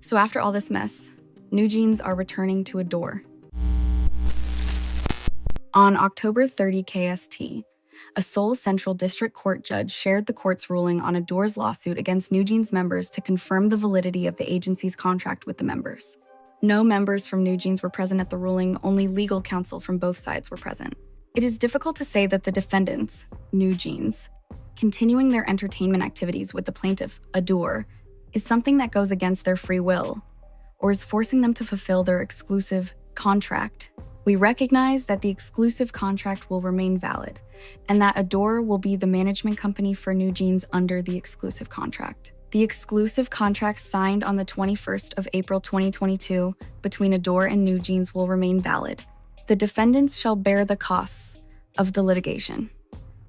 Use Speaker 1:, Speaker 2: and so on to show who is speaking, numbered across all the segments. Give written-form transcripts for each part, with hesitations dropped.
Speaker 1: So after all this mess, NewJeans are returning to Ador. On October 30 KST, a Seoul Central District Court judge shared the court's ruling on Ador's lawsuit against NewJeans members to confirm the validity of the agency's contract with the members. No members from NewJeans were present at the ruling, only legal counsel from both sides were present. It is difficult to say that the defendants, NewJeans, continuing their entertainment activities with the plaintiff, Ador, is something that goes against their free will, or is forcing them to fulfill their exclusive contract. We recognize that the exclusive contract will remain valid, and that Ador will be the management company for NewJeans under the exclusive contract. The exclusive contract signed on the 21st of April 2022 between Ador and NewJeans will remain valid. The defendants shall bear the costs of the litigation.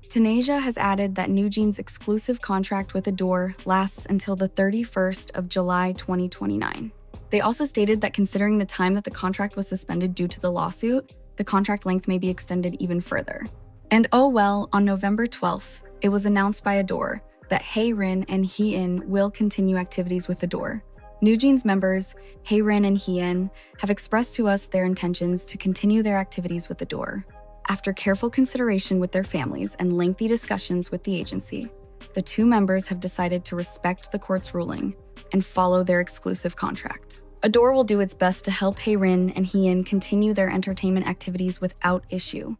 Speaker 1: Tunasia has added that NewJeans' exclusive contract with Ador lasts until the 31st of July 2029. They also stated that considering the time that the contract was suspended due to the lawsuit, the contract length may be extended even further. And oh well, on November 12th, it was announced by Ador that Hee-jin and Hee-jin will continue activities with Ador. NewJeans members, Hee-jin and Hee-jin, have expressed to us their intentions to continue their activities with Ador. After careful consideration with their families and lengthy discussions with the agency, the two members have decided to respect the court's ruling and follow their exclusive contract. Ador will do its best to help Hee-jin and Hee-jin continue their entertainment activities without issue.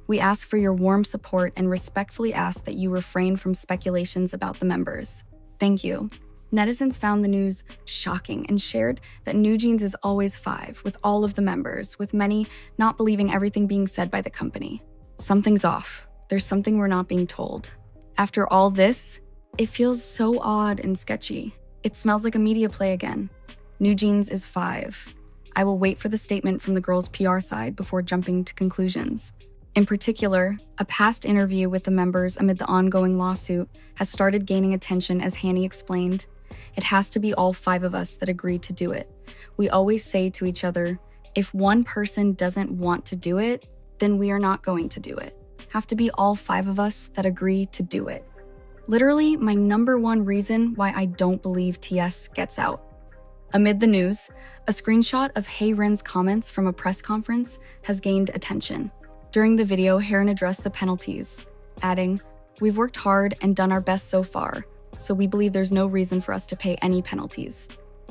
Speaker 1: We ask for your warm support and respectfully ask that you refrain from speculations about the members. Thank you. Netizens found the news shocking and shared that NewJeans is always 5 with all of the members, with many not believing everything being said by the company. Something's off. There's something we're not being told. After all this, it feels so odd and sketchy. It smells like a media play again. NewJeans is 5. I will wait for the statement from the girls' PR side before jumping to conclusions. In particular, a past interview with the members amid the ongoing lawsuit has started gaining attention as Hanny explained. It has to be all 5 of us that agree to do it. We always say to each other, if one person doesn't want to do it, then we are not going to do it. Have to be all 5 of us that agree to do it. Literally, my number one reason why I don't believe TS gets out. Amid the news, a screenshot of Hee-jin's comments from a press conference has gained attention. During the video, Hee-jin addressed the penalties, adding, "We've worked hard and done our best so far, so we believe there's no reason for us to pay any penalties."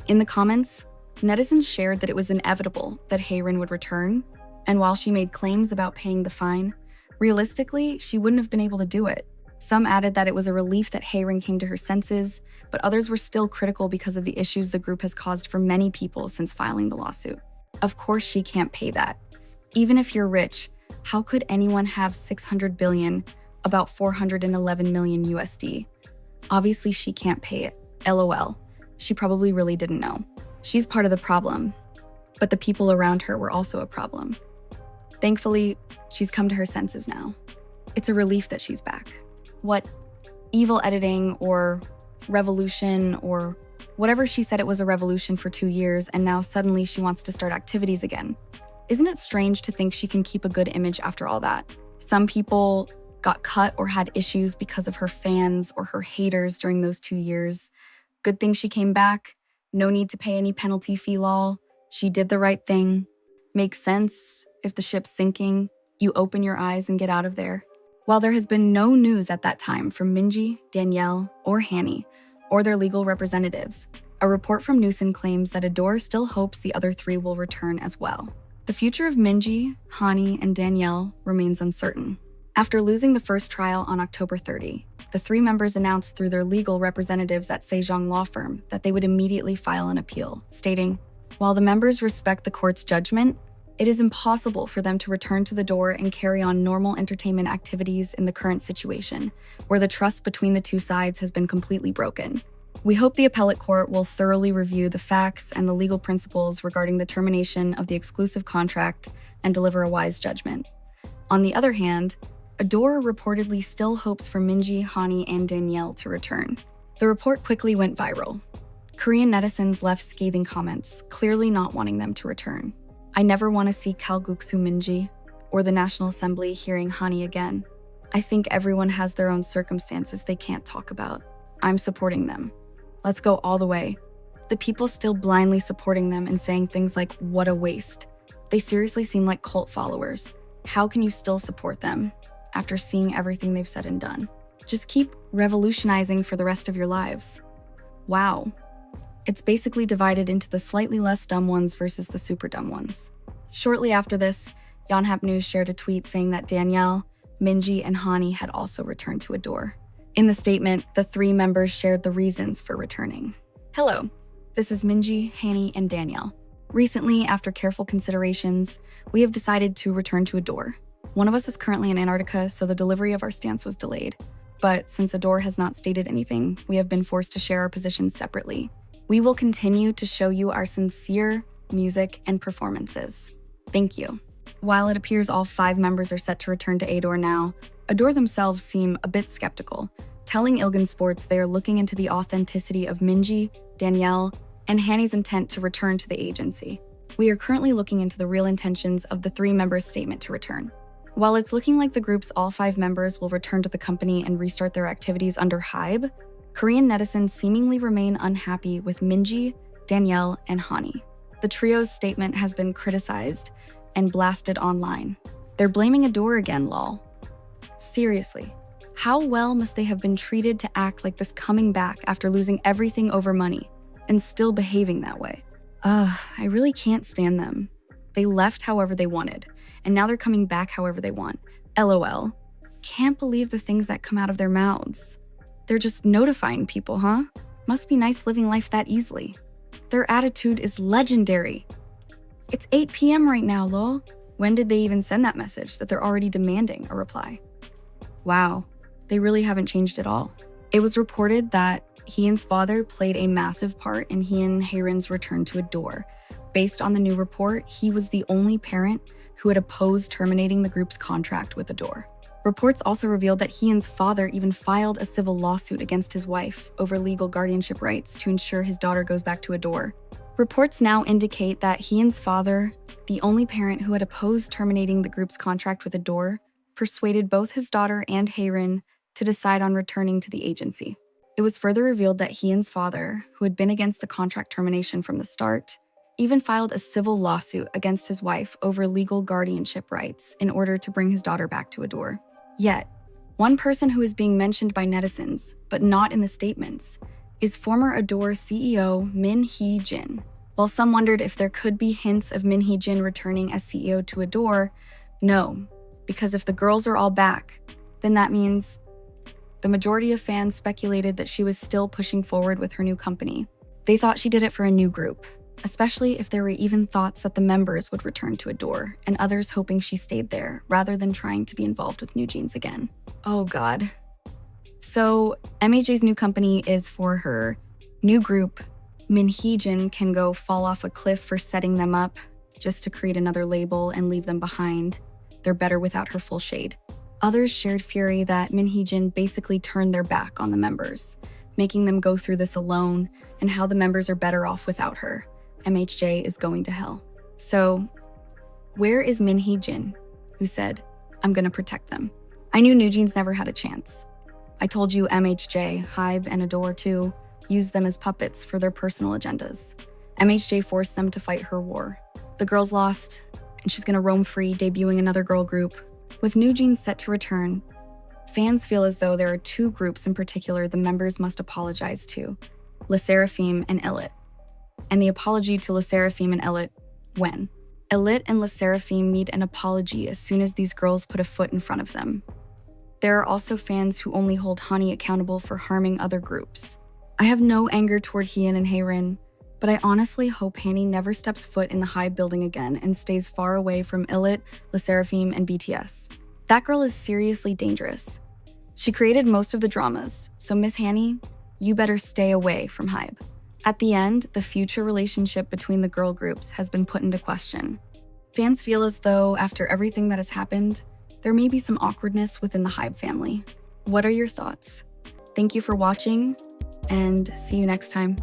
Speaker 1: In the comments, netizens shared that it was inevitable that Hee-jin would return, and while she made claims about paying the fine, realistically, she wouldn't have been able to do it. Some added that it was a relief that Hee-jin came to her senses, but others were still critical because of the issues the group has caused for many people since filing the lawsuit. Of course she can't pay that. Even if you're rich, how could anyone have 600 billion, about 411 million USD? Obviously she can't pay it. LOL. She probably really didn't know. She's part of the problem, but the people around her were also a problem. Thankfully, she's come to her senses now. It's a relief that she's back. What evil editing or revolution or whatever she said, it was a revolution for 2 years and now suddenly she wants to start activities again. Isn't it strange to think she can keep a good image after all that? Some people got cut or had issues because of her fans or her haters during those 2 years. Good thing she came back. No need to pay any penalty fee lol. She did the right thing. Makes sense. If the ship's sinking, you open your eyes and get out of there. While there has been no news at that time from Minji, Danielle, or Hanny, or their legal representatives, a report from Newson claims that Ador still hopes the other 3 will return as well. The future of Minji, Hani, and Danielle remains uncertain. After losing the first trial on October 30, the 3 members announced through their legal representatives at Sejong Law Firm that they would immediately file an appeal, stating, "While the members respect the court's judgment, it is impossible for them to return to the door and carry on normal entertainment activities in the current situation, where the trust between the 2 sides has been completely broken. We hope the appellate court will thoroughly review the facts and the legal principles regarding the termination of the exclusive contract and deliver a wise judgment." On the other hand, Ador reportedly still hopes for Minji, Hani, and Danielle to return. The report quickly went viral. Korean netizens left scathing comments, clearly not wanting them to return. "I never want to see Kalguksu Minji or the National Assembly hearing Hani again. I think everyone has their own circumstances they can't talk about. I'm supporting them. Let's go all the way. The people still blindly supporting them and saying things like, "What a waste." They seriously seem like cult followers. How can you still support them after seeing everything they've said and done? Just keep revolutionizing for the rest of your lives. Wow. It's basically divided into the slightly less dumb ones versus the super dumb ones. Shortly after this, Yonhap News shared a tweet saying that Danielle, Minji, and Hani had also returned to Ador. In the statement, the three members shared the reasons for returning. "Hello, this is Minji, Hani, and Danielle. Recently, after careful considerations, we have decided to return to Ador. One of us is currently in Antarctica, so the delivery of our stance was delayed. But since Ador has not stated anything, we have been forced to share our positions separately. We will continue to show you our sincere music and performances. Thank you." While it appears all 5 members are set to return to Ador now, Ador themselves seem a bit skeptical, telling Ilgan Sports they are looking into the authenticity of Minji, Danielle, and Hani's intent to return to the agency. "We are currently looking into the real intentions of the 3 members' statement to return. While it's looking like the group's all 5 members will return to the company and restart their activities under Hybe, Korean netizens seemingly remain unhappy with Minji, Danielle, and Hani. The trio's statement has been criticized and blasted online. They're blaming Ador again, lol. Seriously, how well must they have been treated to act like this coming back after losing everything over money and still behaving that way? I really can't stand them. They left however they wanted, and now they're coming back however they want. LOL. Can't believe the things that come out of their mouths. They're just notifying people, huh? Must be nice living life that easily. Their attitude is legendary. It's 8 p.m. right now, lol. When did they even send that message that they're already demanding a reply? Wow, they really haven't changed at all. It was reported that Hee-jin's father played a massive part in Hee and Hae-rin's return to Ador. Based on the new report, he was the only parent who had opposed terminating the group's contract with Ador. Reports also revealed that Hee-jin's father even filed a civil lawsuit against his wife over legal guardianship rights to ensure his daughter goes back to Ador. Reports now indicate that Hee-jin's father, the only parent who had opposed terminating the group's contract with Ador, persuaded both his daughter and Hae-rin to decide on returning to the agency. It was further revealed that Hee-jin's father, who had been against the contract termination from the start, even filed a civil lawsuit against his wife over legal guardianship rights in order to bring his daughter back to Ador. Yet, one person who is being mentioned by netizens, but not in the statements, is former Ador CEO Min Hee-jin. While some wondered if there could be hints of Min Hee-jin returning as CEO to Ador, no, because if the girls are all back, then that means the majority of fans speculated that she was still pushing forward with her new company. They thought she did it for a new group, especially if there were even thoughts that the members would return to Ador, and others hoping she stayed there rather than trying to be involved with NewJeans again. Oh god. So, MHJ's new company is for her new group. Min Hee-jin can go fall off a cliff for setting them up just to create another label and leave them behind. They're better without her full shade. Others shared fury that Min Hee-jin basically turned their back on the members, making them go through this alone, and how the members are better off without her. MHJ is going to hell. So, where is Min Hee-jin, who said, "I'm gonna protect them"? I knew NewJeans never had a chance. I told you MHJ, Hybe, and Ador too, used them as puppets for their personal agendas. MHJ forced them to fight her war. The girls lost, and she's gonna roam free, debuting another girl group. With NewJeans set to return, fans feel as though there are 2 groups in particular the members must apologize to, LE SSERAFIM and Elite. And the apology to LE SSERAFIM and Elite when? Elite and LE SSERAFIM need an apology as soon as these girls put a foot in front of them. There are also fans who only hold Hani accountable for harming other groups. I have no anger toward Hee-jin and Hae-rin, but I honestly hope Hani never steps foot in the Hybe building again and stays far away from Elite, LE SSERAFIM, and BTS. That girl is seriously dangerous. She created most of the dramas, so Miss Hani, you better stay away from Hybe. At the end, the future relationship between the girl groups has been put into question. Fans feel as though, after everything that has happened, there may be some awkwardness within the Hybe family. What are your thoughts? Thank you for watching, and see you next time.